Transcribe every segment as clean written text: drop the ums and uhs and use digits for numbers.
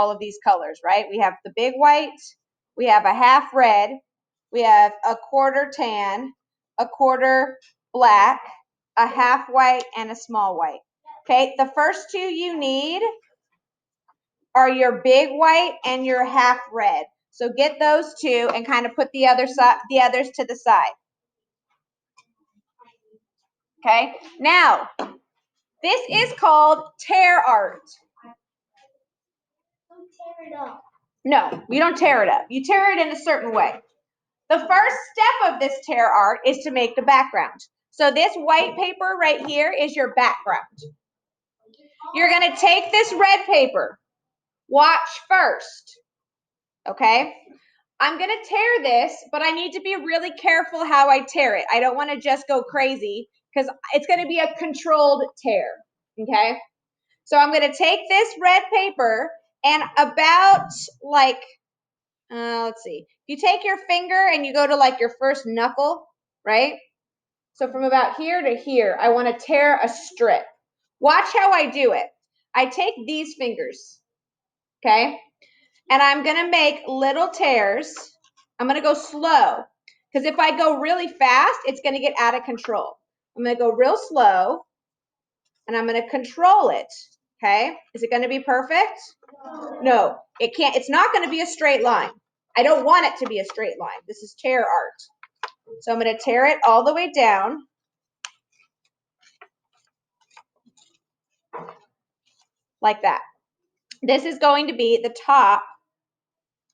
all of these colors, right? We have the big white, we have a half red, we have a quarter tan, a quarter black, a half white, and a small white. Okay, the first two you need are your big white and your half red. So get those two and kind of put the others to the side. Okay, now this is called tear art. No, you don't tear it up. You tear it in a certain way. The first step of this tear art is to make the background. So this white paper right here is your background. You're going to take this red paper. Watch first. Okay? I'm going to tear this, but I need to be really careful how I tear it. I don't want to just go crazy because it's going to be a controlled tear. Okay? So I'm going to take this red paper and about like, let's see. You take your finger and you go to like your first knuckle, right? So from about here to here, I want to tear a strip. Watch how I do it. I take these fingers, okay? And I'm going to make little tears. I'm going to go slow because if I go really fast, it's going to get out of control. I'm going to go real slow and I'm going to control it, okay? Is it going to be perfect? No, it can't. It's not going to be a straight line. I don't want it to be a straight line. This is tear art. So I'm going to tear it all the way down. Like that. This is going to be the top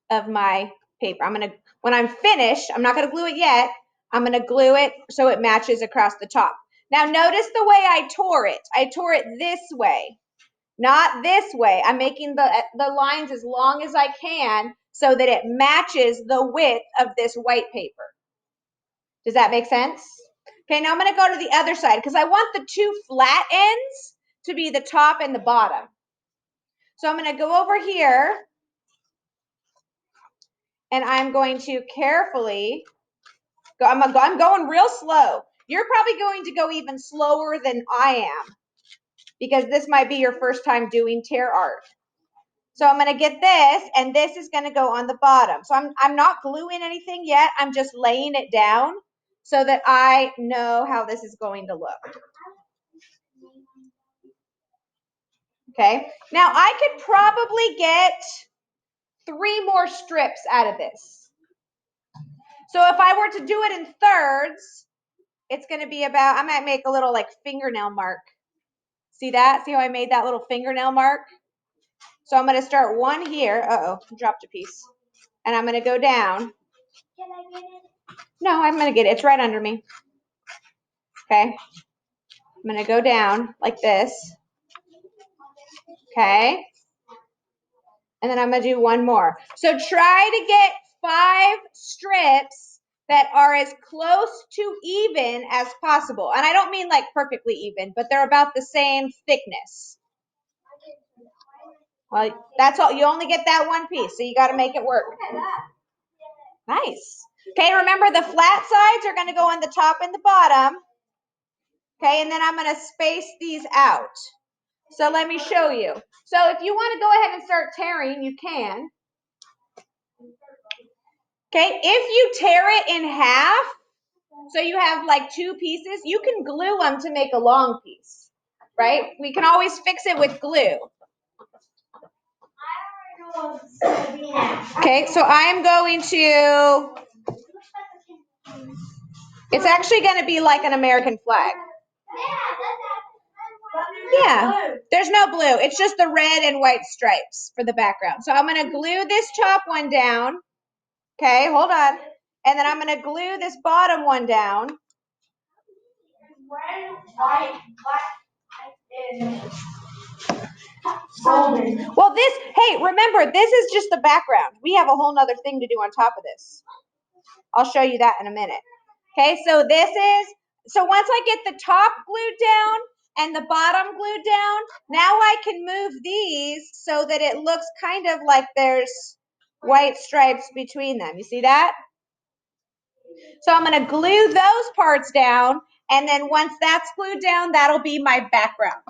of my paper. When I'm finished, I'm not going to glue it yet. I'm going to glue it so it matches across the top. Now notice the way I tore it. I tore it this way, not this way. I'm making the lines as long as I can so that it matches the width of this white paper. Does that make sense? Okay, now I'm going to go to the other side because I want the two flat ends to be the top and the bottom. So I'm going to go over here and I'm going to carefully go. I'm going real slow. You're probably going to go even slower than I am because this might be your first time doing tear art. So I'm going to get this, and this is going to go on the bottom. So I'm not gluing anything yet. I'm just laying it down so that I know how this is going to look. Okay. Now I could probably get 3 more strips out of this. So if I were to do it in thirds, it's going to be about, I might make a little like fingernail mark. See that? See how I made that little fingernail mark? So I'm going to start one here. Uh-oh, dropped a piece. And I'm going to go down. Can I get it? No, I'm going to get it. It's right under me. Okay. I'm going to go down like this. Okay. And then I'm going to do one more. So try to get 5 strips that are as close to even as possible. And I don't mean like perfectly even, but they're about the same thickness. Well, that's all. You only get that one piece, so you got to make it work. Nice. Okay, remember the flat sides are going to go on the top and the bottom. Okay, and then I'm going to space these out. So let me show you. So if you want to go ahead and start tearing, you can. Okay, if you tear it in half, so you have like 2 pieces, you can glue them to make a long piece, right? We can always fix it with glue. Okay, so I'm going to, it's actually going to be like an American flag. Yeah, there's no blue. It's just the red and white stripes for the background. So I'm going to glue this top one down. Okay, hold on. And then I'm going to glue this bottom one down. Red, white, black, well, hey, remember, this is just the background. We have a whole nother thing to do on top of this. I'll show you that in a minute. Okay, so once I get the top glued down and the bottom glued down, now I can move these so that it looks kind of like there's white stripes between them. You see that? So I'm going to glue those parts down, and then once that's glued down, that'll be my background.